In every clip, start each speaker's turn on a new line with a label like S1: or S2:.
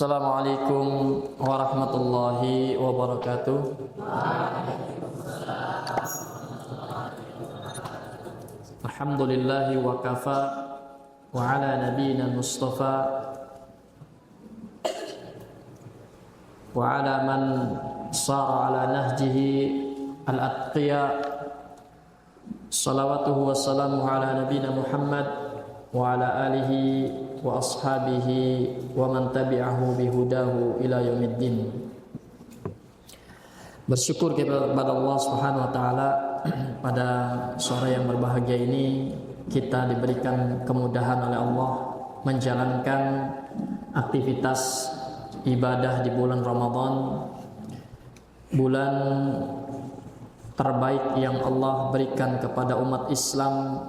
S1: Assalamualaikum warahmatullahi wabarakatuh. Alhamdulillahi wa kafa wa ala nabiyyina mustafa wa ala man sara ala nahjihi al-atqiya salawatuhu wa salamuhu ala nabiyyina Muhammad wa ala alihi wa ashabihi wa man tabi'ahu bihudahu ila yaumiddin. Bersyukur kepada Allah Subhanahu wa taala, pada sore yang berbahagia ini kita diberikan kemudahan oleh Allah menjalankan aktivitas ibadah di bulan Ramadan, bulan terbaik yang Allah berikan kepada umat Islam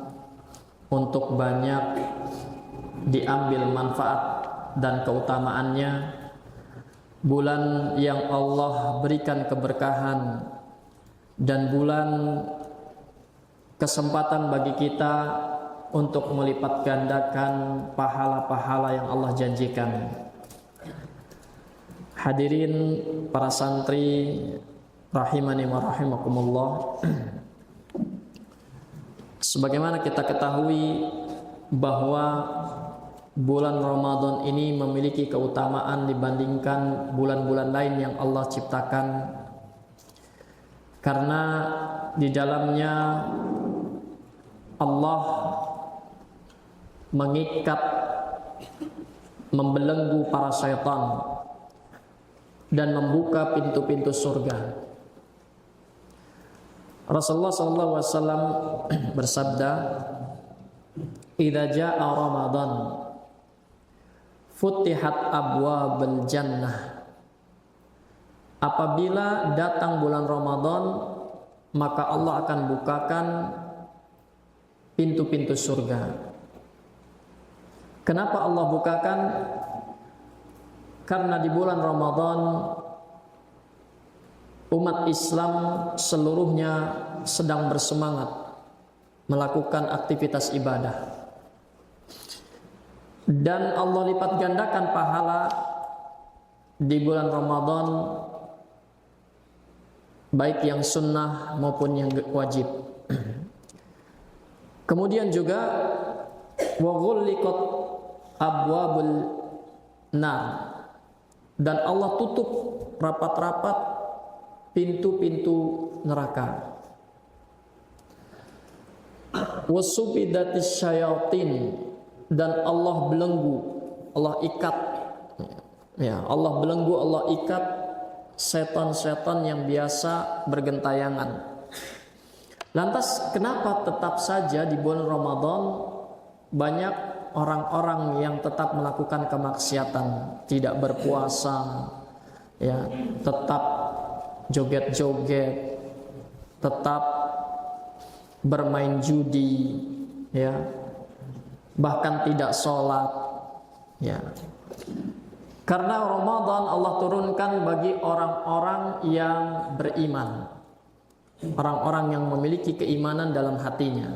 S1: untuk banyak diambil manfaat dan keutamaannya, bulan yang Allah berikan keberkahan, dan bulan kesempatan bagi kita untuk melipat gandakan pahala-pahala yang Allah janjikan. Hadirin para santri rahimani wa rahimakumullah, sebagaimana kita ketahui bahwa bulan Ramadan ini memiliki keutamaan dibandingkan bulan-bulan lain yang Allah ciptakan, karena di dalamnya Allah mengikat, membelenggu para syaitan dan membuka pintu-pintu surga. Rasulullah SAW bersabda, "Idza jaa Ramadan futihat abwabul jannah." Apabila datang bulan Ramadan, maka Allah akan bukakan pintu-pintu surga. Kenapa Allah bukakan? Karena di bulan Ramadan umat Islam seluruhnya sedang bersemangat melakukan aktivitas ibadah, dan Allah lipat gandakan pahala di bulan Ramadan, baik yang sunnah maupun yang wajib. Kemudian juga wa ghulliqat abwabul nar, dan Allah tutup rapat-rapat pintu-pintu neraka. Wasubidatis syayatin, dan Allah belenggu, Allah ikat, ya, Allah belenggu, Allah ikat setan-setan yang biasa bergentayangan. Lantas kenapa tetap saja di bulan Ramadan banyak orang-orang yang tetap melakukan kemaksiatan, tidak berpuasa, ya, tetap joget-joget, tetap bermain judi, ya, bahkan tidak sholat, ya? Karena Ramadan Allah turunkan bagi orang-orang yang beriman, orang-orang yang memiliki keimanan dalam hatinya.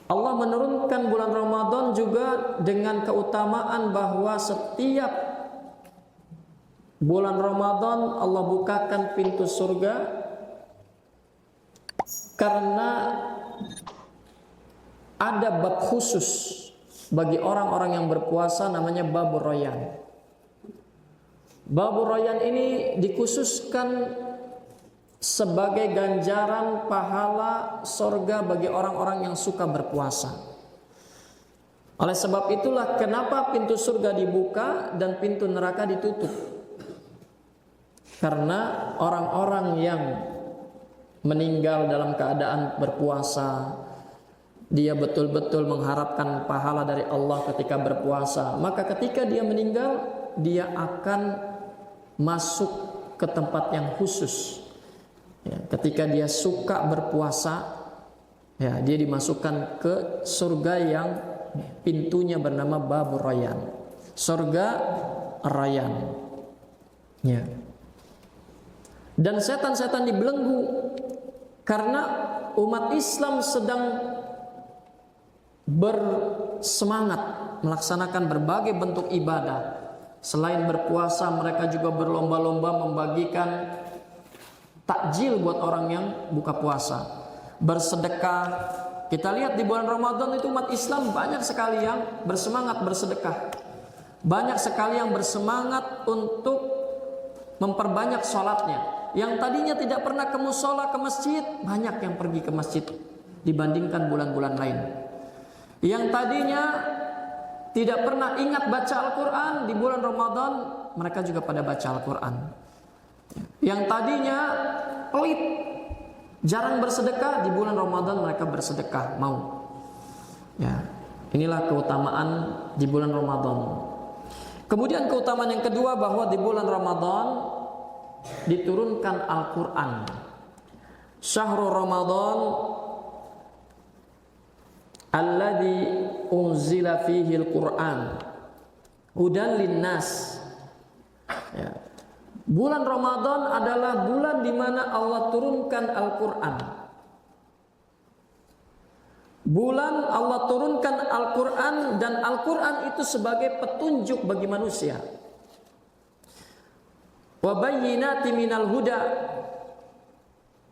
S1: Allah menurunkan bulan Ramadan juga dengan keutamaan bahwa setiap bulan Ramadan Allah bukakan pintu surga, karena ada bab khusus bagi orang-orang yang berpuasa, namanya Babur Rayyan. Babur Rayyan ini dikhususkan sebagai ganjaran pahala surga bagi orang-orang yang suka berpuasa. Oleh sebab itulah kenapa pintu surga dibuka dan pintu neraka ditutup. Karena orang-orang yang meninggal dalam keadaan berpuasa, dia betul-betul mengharapkan pahala dari Allah ketika berpuasa, maka ketika dia meninggal, dia akan masuk ke tempat yang khusus, ya, ketika dia suka berpuasa, ya, dia dimasukkan ke surga yang pintunya bernama Babur Rayyan, surga Rayyan, ya. Dan setan-setan dibelenggu karena umat Islam sedang bersemangat melaksanakan berbagai bentuk ibadah. Selain berpuasa, mereka juga berlomba-lomba membagikan takjil buat orang yang buka puasa. Bersedekah. Kita lihat di bulan Ramadan itu umat Islam banyak sekali yang bersemangat bersedekah. Banyak sekali yang bersemangat untuk memperbanyak sholatnya. Yang tadinya tidak pernah ke mushola, ke masjid, banyak yang pergi ke masjid dibandingkan bulan-bulan lain. Yang tadinya tidak pernah ingat baca Al-Quran, di bulan Ramadan mereka juga pada baca Al-Quran. Yang tadinya pelit, jarang bersedekah, di bulan Ramadan mereka bersedekah, mau. Ya, inilah keutamaan di bulan Ramadan. Kemudian keutamaan yang kedua, bahwa di bulan Ramadan diturunkan Al-Quran. Syahrul Ramadan alladzi unzila fihi al-Quran hudan linnas. Ya. Bulan Ramadan adalah bulan di mana Allah turunkan Al-Quran. Bulan Allah turunkan Al-Quran, dan Al-Quran itu sebagai petunjuk bagi manusia. Wa bayyinati minal huda.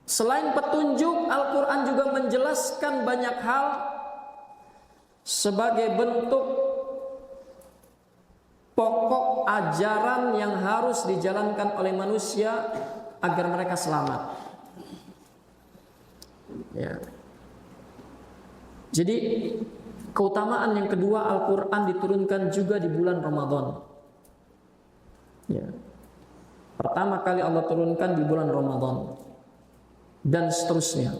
S1: Selain petunjuk, Al-Quran juga menjelaskan banyak hal sebagai bentuk pokok ajaran yang harus dijalankan oleh manusia agar mereka selamat. Ya. Jadi keutamaan yang kedua, Al-Quran diturunkan juga di bulan Ramadan. Ya. Pertama kali Allah turunkan di bulan Ramadan, dan seterusnya.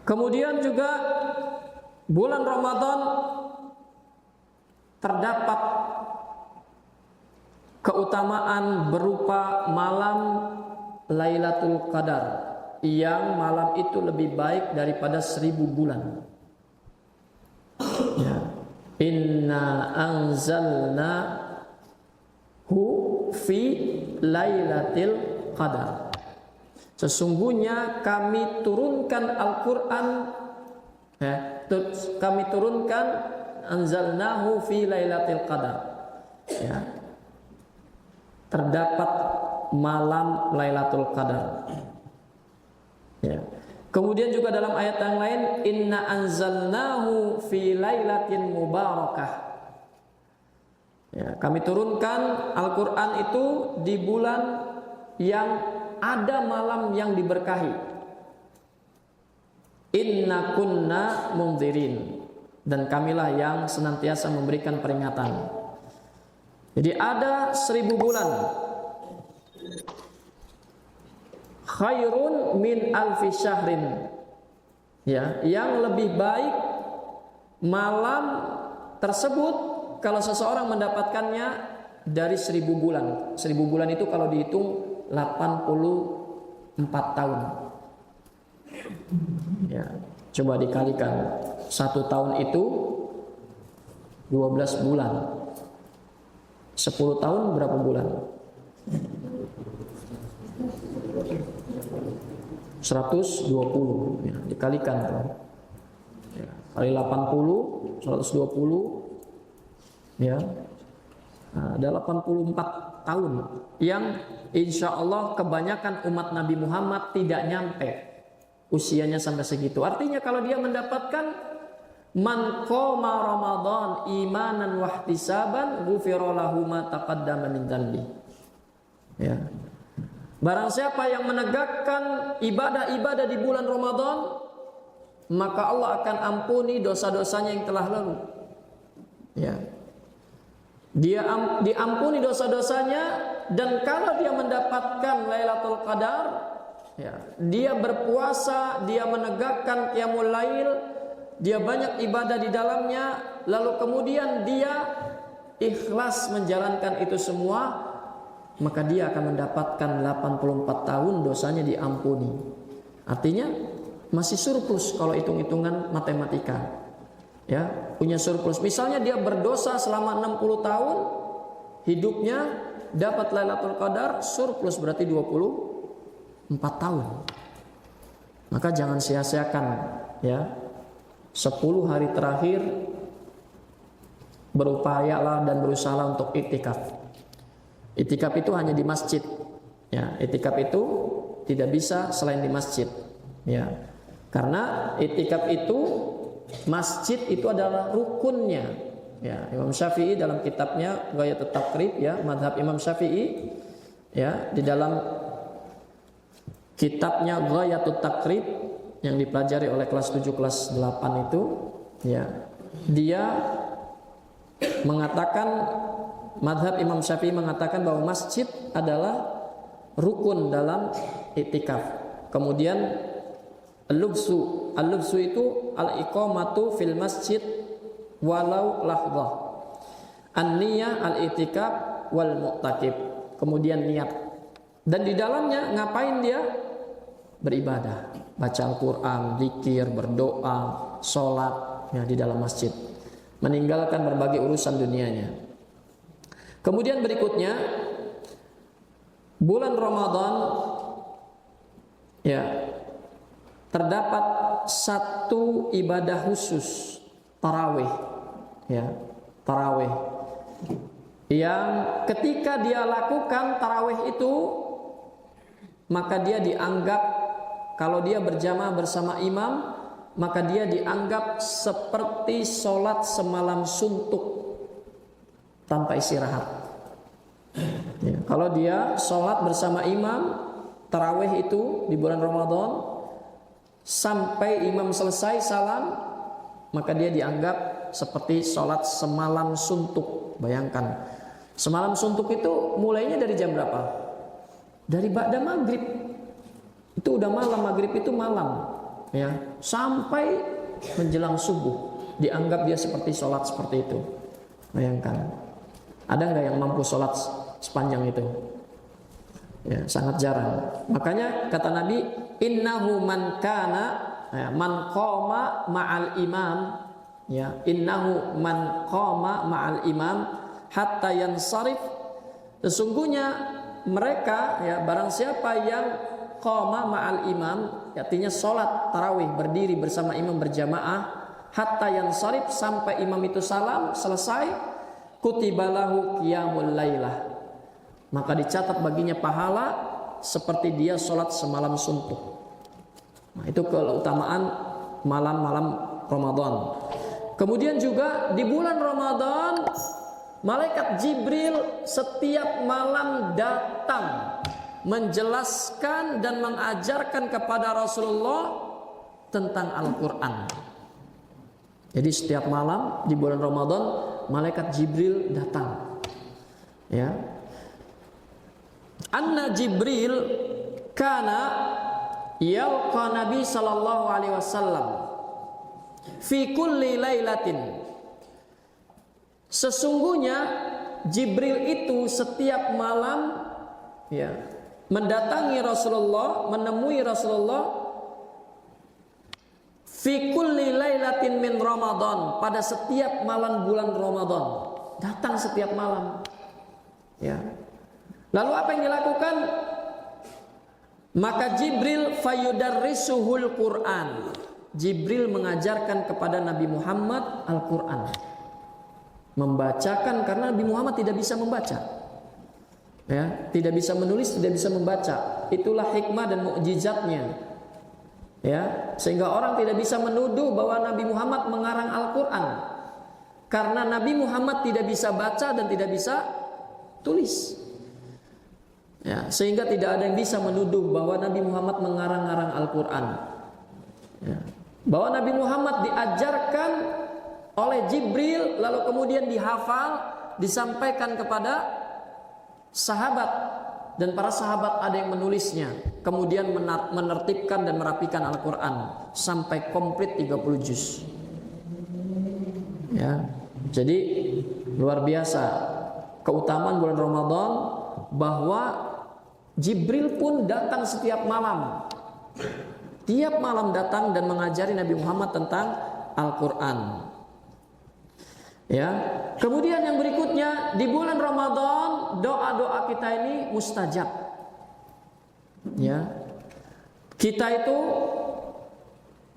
S1: Kemudian juga bulan Ramadan terdapat keutamaan berupa malam Lailatul Qadar, yang malam itu lebih baik daripada 1000 bulan. Ya. Inna anzalnahu fi Lailatul Qadar. Sesungguhnya kami turunkan Al-Quran, kami turunkan anzalnahu fi Lailatul Qadar. Ya. Terdapat malam Lailatul Qadar. Ya. Kemudian juga dalam ayat yang lain, inna anzalnahu fi lailatin mubarakah. Ya, kami turunkan Al-Quran itu di bulan yang ada malam yang diberkahi. Inna kunna mundzirin, dan kamilah yang senantiasa memberikan peringatan. Jadi ada 1000 bulan. Khairun min alfi syahrin. Ya, yang lebih baik malam tersebut kalau seseorang mendapatkannya dari 1000 bulan. 1000 bulan itu kalau dihitung 84 tahun. Ya, coba dikalikan. 1 tahun itu 12 bulan. 10 tahun berapa bulan? 120. Ya, dikalikan kan. Ya, kali 80, 120. Ya. Nah, ada 84 tahun yang insya Allah kebanyakan umat Nabi Muhammad tidak nyampe usianya sampai segitu. Artinya kalau dia mendapatkan man qoma Ramadan imanan wahtisaban ghufira lahu ma taqaddama min dzanbi. Ya. Barang siapa yang menegakkan ibadah-ibadah di bulan Ramadan, maka Allah akan ampuni dosa-dosanya yang telah lalu. Ya. Dia diampuni dosa-dosanya, dan kalau dia mendapatkan Lailatul Qadar, ya, dia berpuasa, dia menegakkan qiyamul lail, dia banyak ibadah di dalamnya, lalu kemudian dia ikhlas menjalankan itu semua, maka dia akan mendapatkan 84 tahun dosanya diampuni. Artinya masih surplus kalau hitung-hitungan matematika. Ya, punya surplus. Misalnya dia berdosa selama 60 tahun hidupnya, dapat Lailatul Qadar, surplus berarti 24 tahun. Maka jangan sia-siakan ya 10 hari terakhir berupayalah dan berusaha untuk iktikaf. Iktikaf itu hanya di masjid. Ya, iktikaf itu tidak bisa selain di masjid. Ya, karena iktikaf itu masjid itu adalah rukunnya. Ya, Imam Syafi'i dalam kitabnya Ghayatut Taqrib, ya, madhab Imam Syafi'i, ya, di dalam kitabnya Ghayatut Taqrib yang dipelajari oleh kelas 7 kelas 8 itu, ya, dia mengatakan, madhab Imam Syafi'i mengatakan bahwa masjid adalah rukun dalam iktikaf. Kemudian al-lubsu itu al-iqamatu fil masjid walau lahdah, an-niyah al-i'tikaf wal mu'takif. Kemudian niat, dan di dalamnya ngapain dia? Beribadah, baca Al-Quran, zikir, berdoa, sholat, ya, di dalam masjid, meninggalkan berbagai urusan dunianya. Kemudian berikutnya bulan Ramadan, ya, terdapat satu ibadah khusus, tarawih, ya, tarawih, yang ketika dia lakukan tarawih itu, maka dia dianggap, kalau dia berjamaah bersama imam, maka dia dianggap seperti sholat semalam suntuk tanpa istirahat. Ya, kalau dia sholat bersama imam tarawih itu di bulan Ramadan sampai imam selesai salam, maka dia dianggap seperti sholat semalam suntuk. Bayangkan, semalam suntuk itu mulainya dari jam berapa? Dari ba'da maghrib, itu udah malam, maghrib itu malam, ya, sampai menjelang subuh dianggap dia seperti sholat seperti itu. Bayangkan, ada nggak yang mampu sholat sepanjang itu? Ya, sangat jarang. Makanya kata Nabi, innahu man kana, ya, man qama ma'al imam, ya, innahu man qama ma'al imam hatta yansarif. Sesungguhnya mereka, ya, barang siapa yang qama ma'al imam, artinya sholat tarawih berdiri bersama imam berjamaah, hatta yansarif, sampai imam itu salam selesai, kutibalahu qiyamul lailah, maka dicatat baginya pahala seperti dia sholat semalam suntuk. Nah, itu keutamaan malam-malam Ramadan. Kemudian juga di bulan Ramadan, malaikat Jibril setiap malam datang menjelaskan dan mengajarkan kepada Rasulullah tentang Al-Quran. Jadi setiap malam di bulan Ramadan malaikat Jibril datang, ya. Anna Jibril kana yalqa Nabi sallallahu alaihi wasallam fi kulli lailatin. Sesungguhnya Jibril itu setiap malam, ya, mendatangi Rasulullah, menemui Rasulullah fi kulli lailatin min Ramadan, pada setiap malam bulan Ramadan, datang setiap malam, ya. Lalu apa yang dilakukan? Maka Jibril fayudarrisuhul Quran, Jibril mengajarkan kepada Nabi Muhammad Al-Quran, membacakan, karena Nabi Muhammad tidak bisa membaca, ya, tidak bisa menulis, tidak bisa membaca. Itulah hikmah dan mukjizatnya, ya, sehingga orang tidak bisa menuduh bahwa Nabi Muhammad mengarang Al-Quran, karena Nabi Muhammad tidak bisa baca dan tidak bisa tulis, ya, sehingga tidak ada yang bisa menuduh bahwa Nabi Muhammad mengarang-arang Al-Quran, ya. Bahwa Nabi Muhammad diajarkan oleh Jibril, lalu kemudian dihafal, disampaikan kepada sahabat, dan para sahabat ada yang menulisnya, kemudian menertibkan dan merapikan Al-Quran sampai komplit 30 juz, ya. Jadi luar biasa keutamaan bulan Ramadan, bahwa Jibril pun datang setiap malam, tiap malam datang dan mengajari Nabi Muhammad tentang Al-Quran. Ya, kemudian yang berikutnya di bulan Ramadan doa-doa kita ini mustajab. Ya, kita itu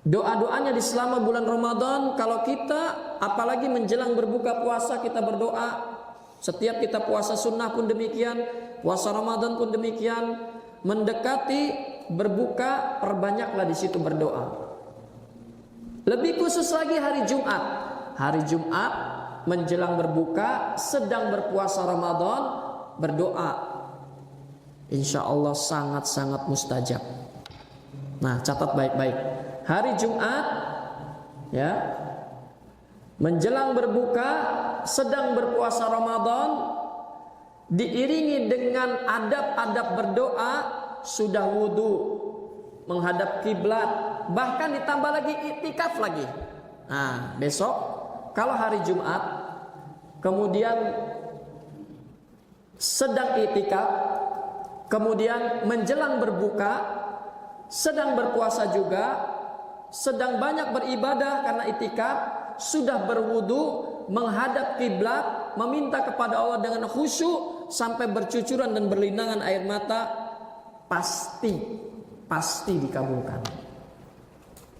S1: Doa-doanya di selama bulan Ramadan, kalau kita apalagi menjelang berbuka puasa kita berdoa. Setiap kita puasa sunnah pun demikian, puasa Ramadan pun demikian. Mendekati berbuka, perbanyaklah di situ berdoa. Lebih khusus lagi hari Jumat. Hari Jumat menjelang berbuka, sedang berpuasa Ramadan, berdoa. Insya Allah sangat-sangat mustajab. Nah, catat baik-baik. Hari Jumat, ya, menjelang berbuka, sedang berpuasa Ramadan, diiringi dengan adab-adab berdoa, sudah wudu, menghadap kiblat, bahkan ditambah lagi iktikaf lagi. Nah, besok kalau hari Jumat, kemudian sedang iktikaf, kemudian menjelang berbuka, sedang berpuasa juga, sedang banyak beribadah karena iktikaf, sudah berwudu, menghadap kiblat, meminta kepada Allah dengan khusyuk sampai bercucuran dan berlinangan air mata, pasti dikabulkan.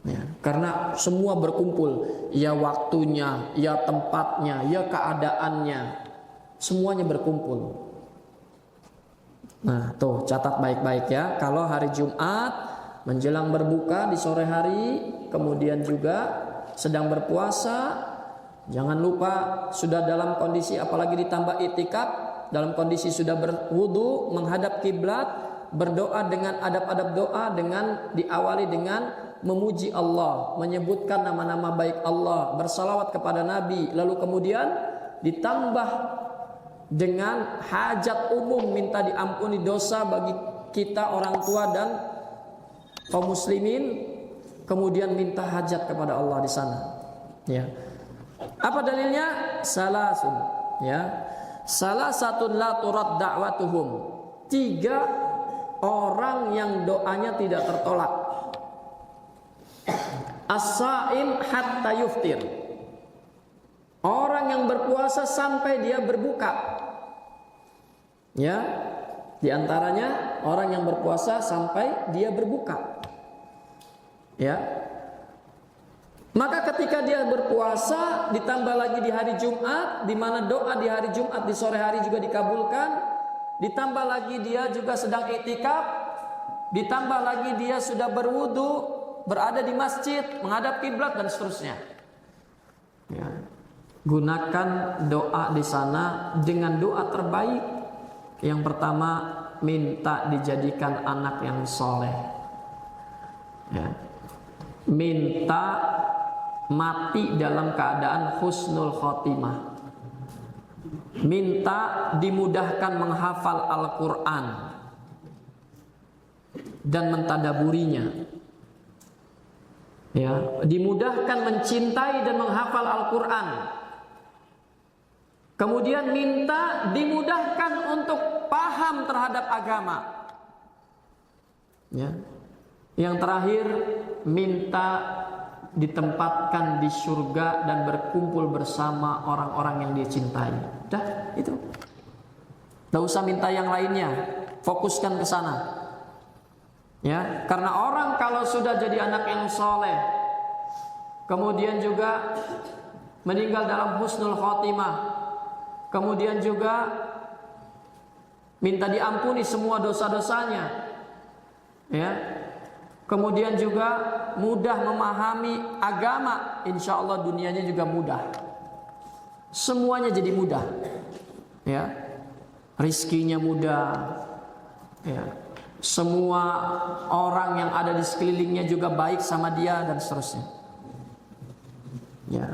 S1: Ya, karena semua berkumpul, ya waktunya, ya tempatnya, ya keadaannya, semuanya berkumpul. Nah, tuh catat baik-baik ya. Kalau hari Jumat menjelang berbuka di sore hari, kemudian juga sedang berpuasa, jangan lupa sudah dalam kondisi apalagi ditambah iktikaf, dalam kondisi sudah berwudu, menghadap kiblat, berdoa dengan adab-adab doa, dengan diawali dengan memuji Allah, menyebutkan nama-nama baik Allah, bersalawat kepada Nabi, lalu kemudian ditambah dengan hajat umum, minta diampuni dosa bagi kita, orang tua dan kaum muslimin, kemudian minta hajat kepada Allah di sana. Ya. Apa dalilnya? Salasun, ya. Salah satu la turad da'watuhum. 3 orang yang doanya tidak tertolak. As-saim hatta yuftir. Orang yang berpuasa sampai dia berbuka. Ya. Di antaranya orang yang berpuasa sampai dia berbuka. Ya. Maka ketika dia berpuasa, ditambah lagi di hari Jumat, di mana doa di hari Jumat di sore hari juga dikabulkan, ditambah lagi dia juga sedang iktikaf, ditambah lagi dia sudah berwudu, berada di masjid, menghadap kiblat dan seterusnya. Ya. Gunakan doa di sana dengan doa terbaik. Yang pertama, minta dijadikan anak yang soleh. Ya. Minta mati dalam keadaan husnul khotimah. Minta dimudahkan menghafal Al-Quran dan mentadaburinya. Ya, dimudahkan mencintai dan menghafal Al-Quran. Kemudian minta dimudahkan untuk paham terhadap agama. Ya. Yang terakhir, minta ditempatkan di surga dan berkumpul bersama orang-orang yang dia cintai. Dah, itu. Tidak usah minta yang lainnya, fokuskan ke sana. Ya, karena orang kalau sudah jadi anak yang soleh, kemudian juga meninggal dalam husnul khotimah, kemudian juga minta diampuni semua dosa-dosanya, ya. Kemudian juga mudah memahami agama, insya Allah dunianya juga mudah. Semuanya jadi mudah, ya. Rizkinya mudah, ya. Semua orang yang ada di sekelilingnya juga baik sama dia dan seterusnya. Ya.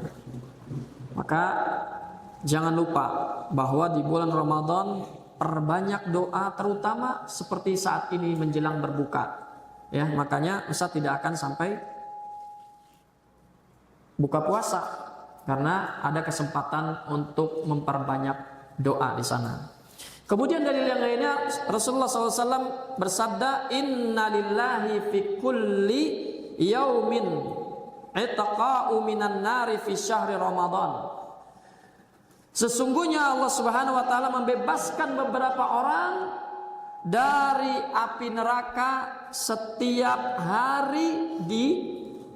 S1: Maka jangan lupa bahwa di bulan Ramadan perbanyak doa, terutama seperti saat ini menjelang berbuka. Ya, makanya Ustaz tidak akan sampai buka puasa karena ada kesempatan untuk memperbanyak doa di sana. Kemudian dalil yang lainnya, Rasulullah SAW bersabda, Inna lillahi fi kulli yaumin itaqa'u minan nari fi syahri Ramadan. Sesungguhnya Allah Subhanahu wa taala membebaskan beberapa orang dari api neraka setiap hari di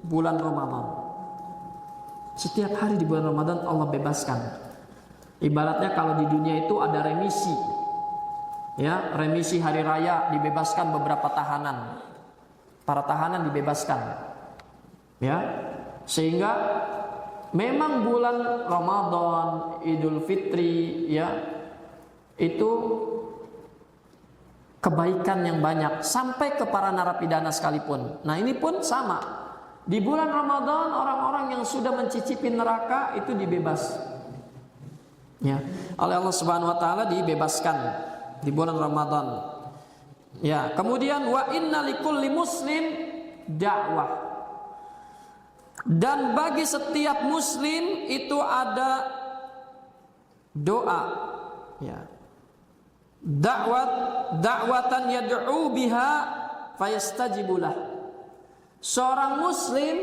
S1: bulan Ramadan. Setiap hari di bulan Ramadan Allah bebaskan. Ibaratnya kalau di dunia itu ada remisi, ya, remisi hari raya dibebaskan beberapa tahanan. Para tahanan dibebaskan, ya, sehingga memang bulan Ramadan, Idul Fitri, ya, itu kebaikan yang banyak sampai ke para narapidana sekalipun. Nah, ini pun sama. Di bulan Ramadan orang-orang yang sudah mencicipi neraka itu dibebas, ya, oleh Allah Subhanahu wa taala, dibebaskan di bulan Ramadan. Ya, kemudian wa inna likulli muslim dakwah. Dan bagi setiap muslim itu ada doa, ya. Dakwatan yad'u biha fayastajibulah. Seorang muslim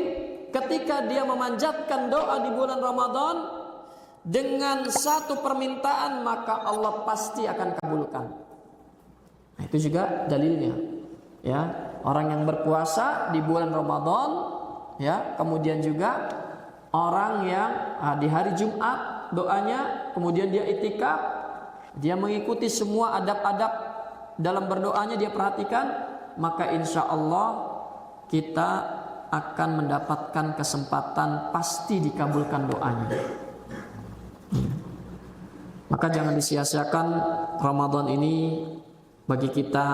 S1: ketika dia memanjatkan doa di bulan Ramadan dengan satu permintaan, maka Allah pasti akan kabulkan. Nah, itu juga dalilnya, ya. Orang yang berpuasa di bulan Ramadan, ya, kemudian juga orang yang di hari Jumat doanya, kemudian dia itikaf, dia mengikuti semua adab-adab dalam berdoanya, dia perhatikan, maka insya Allah kita akan mendapatkan kesempatan pasti dikabulkan doanya. Maka jangan disia-siakan Ramadan ini bagi kita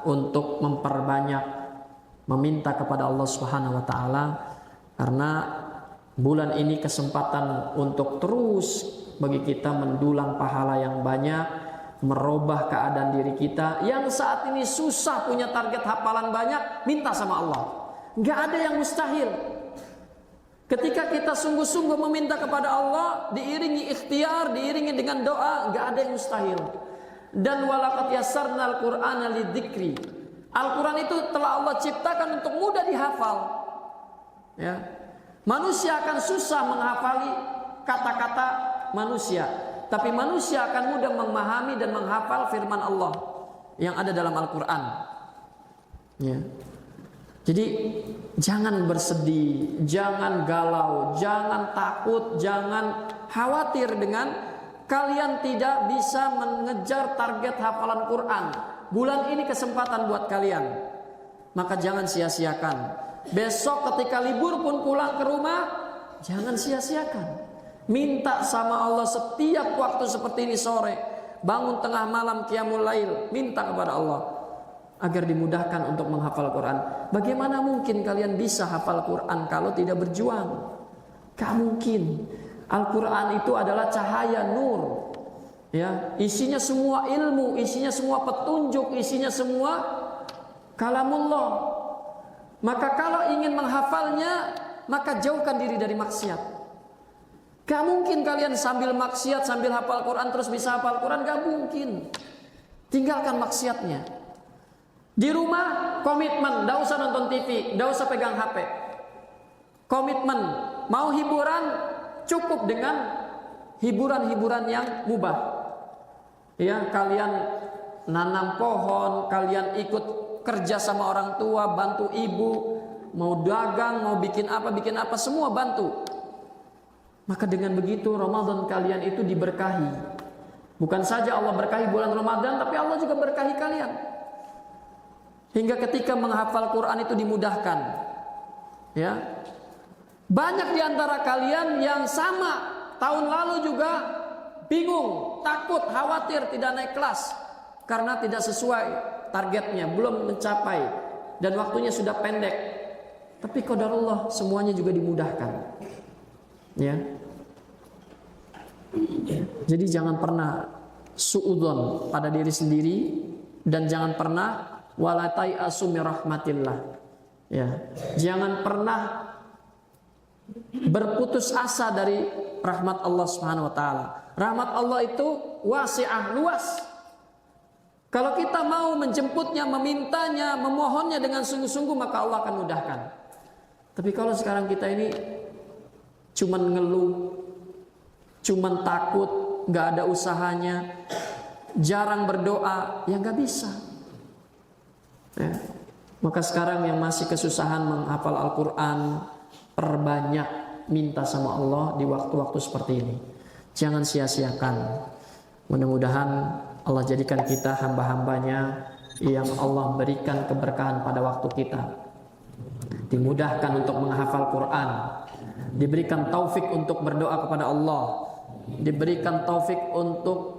S1: untuk memperbanyak meminta kepada Allah Subhanahu wa taala, karena bulan ini kesempatan untuk terus bagi kita mendulang pahala yang banyak, merubah keadaan diri kita yang saat ini susah punya target hafalan banyak, minta sama Allah. Nggak ada yang mustahil. Ketika kita sungguh-sungguh meminta kepada Allah, diiringi ikhtiar, diiringi dengan doa, nggak ada yang mustahil. Dan walaqad yassarnal Qur'ana lidzikri. Al-Quran itu telah Allah ciptakan untuk mudah dihafal, ya. Manusia akan susah menghafali kata-kata manusia, tapi manusia akan mudah memahami dan menghafal firman Allah yang ada dalam Al-Quran, ya. Jadi jangan bersedih, jangan galau, jangan takut, jangan khawatir dengan kalian tidak bisa mengejar target hafalan Quran. Bulan ini kesempatan buat kalian, maka jangan sia-siakan. Besok ketika libur pun pulang ke rumah, jangan sia-siakan. Minta sama Allah setiap waktu seperti ini sore, bangun tengah malam qiyamul lail, minta kepada Allah agar dimudahkan untuk menghafal Quran. Bagaimana mungkin kalian bisa hafal Quran kalau tidak berjuang? Gak mungkin. Al-Quran itu adalah cahaya nur, ya, isinya semua ilmu, isinya semua petunjuk, isinya semua kalamullah. Maka kalau ingin menghafalnya, maka jauhkan diri dari maksiat. Gak mungkin kalian sambil maksiat, sambil hafal Quran terus bisa hafal Quran, gak mungkin. Tinggalkan maksiatnya. Di rumah komitmen, gak usah nonton TV, gak usah pegang HP. Komitmen, mau hiburan, cukup dengan hiburan-hiburan yang mubah. Ya, kalian nanam pohon, kalian ikut kerja sama orang tua, bantu ibu, mau dagang, mau bikin apa, semua bantu. Maka dengan begitu Ramadan kalian itu diberkahi. Bukan saja Allah berkahi bulan Ramadan, tapi Allah juga berkahi kalian. Hingga ketika menghafal Quran itu dimudahkan. Ya. Banyak di antara kalian yang sama tahun lalu juga bingung, takut, khawatir tidak naik kelas karena tidak sesuai targetnya, belum mencapai dan waktunya sudah pendek. Tapi qadarullah semuanya juga dimudahkan. Ya. Jadi jangan pernah suudzon pada diri sendiri dan jangan pernah walatai asumi rahmatillah. Ya. Jangan pernah berputus asa dari rahmat Allah Subhanahu wa taala. Rahmat Allah itu wasi'ah, luas. Kalau kita mau menjemputnya, memintanya, memohonnya dengan sungguh-sungguh, maka Allah akan mudahkan. Tapi kalau sekarang kita ini cuman ngeluh, cuman takut, nggak ada usahanya, jarang berdoa, ya nggak bisa. Ya. Maka sekarang yang masih kesusahan menghafal Al-Quran, perbanyak minta sama Allah di waktu-waktu seperti ini. Jangan sia-siakan. Mudah-mudahan Allah jadikan kita hamba-hambanya yang Allah berikan keberkahan pada waktu kita. Dimudahkan untuk menghafal Quran, diberikan taufik untuk berdoa kepada Allah, diberikan taufik untuk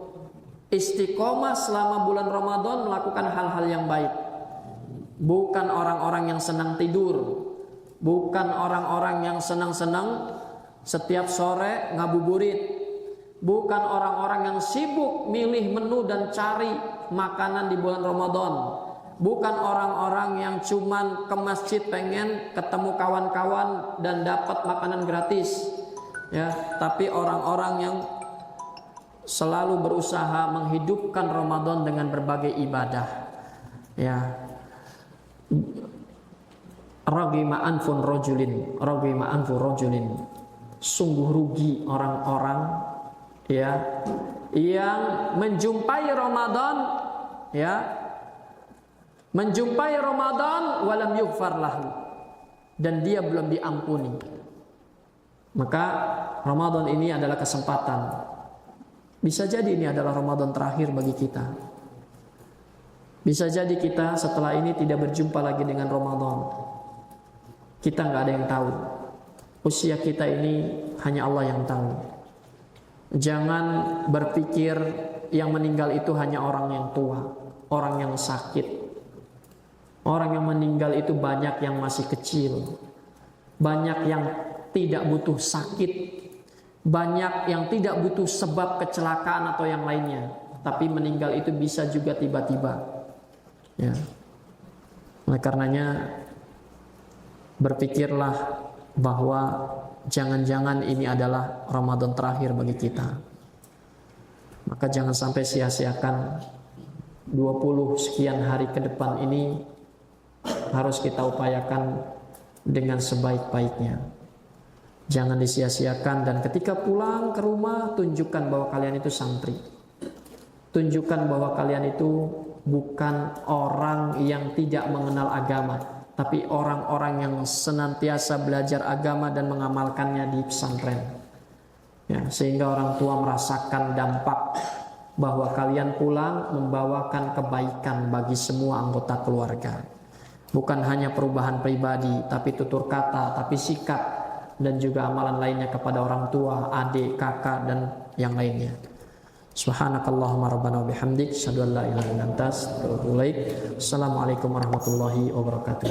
S1: istiqomah selama bulan Ramadan melakukan hal-hal yang baik. Bukan orang-orang yang senang tidur, bukan orang-orang yang senang-senang setiap sore ngabuburit, bukan orang-orang yang sibuk milih menu dan cari makanan di bulan Ramadan, bukan orang-orang yang cuman ke masjid pengen ketemu kawan-kawan dan dapat makanan gratis, ya, tapi orang-orang yang selalu berusaha menghidupkan Ramadan dengan berbagai ibadah, ya. Raghima anfun rajulin, sungguh rugi orang-orang, ya, yang menjumpai Ramadan, ya, menjumpai Ramadan walam yughfar lahu, dan dia belum diampuni. Maka Ramadan ini adalah kesempatan. Bisa jadi ini adalah Ramadan terakhir bagi kita. Bisa jadi kita setelah ini tidak berjumpa lagi dengan Ramadan. Kita nggak ada yang tahu. Usia kita ini hanya Allah yang tahu. Jangan berpikir yang meninggal itu hanya orang yang tua, orang yang sakit. Orang yang meninggal itu banyak yang masih kecil, banyak yang tidak butuh sakit, banyak yang tidak butuh sebab kecelakaan atau yang lainnya. Tapi meninggal itu bisa juga tiba-tiba, ya. Oleh karenanya berpikirlah bahwa jangan-jangan ini adalah Ramadan terakhir bagi kita. Maka jangan sampai sia-siakan 20 sekian hari ke depan ini. Harus kita upayakan dengan sebaik-baiknya. Jangan disia-siakan, dan ketika pulang ke rumah tunjukkan bahwa kalian itu santri. Tunjukkan bahwa kalian itu bukan orang yang tidak mengenal agama, tapi orang-orang yang senantiasa belajar agama dan mengamalkannya di pesantren, ya, sehingga orang tua merasakan dampak bahwa kalian pulang membawakan kebaikan bagi semua anggota keluarga. Bukan hanya perubahan pribadi, tapi tutur kata, tapi sikap, dan juga amalan lainnya kepada orang tua, adik, kakak, dan yang lainnya. Subhanakallahumma rabbana wa bihamdik, asyhadu an la ilaha illa anta, astaghfiruka wa atubu ilaik. Assalamualaikum warahmatullahi wabarakatuh.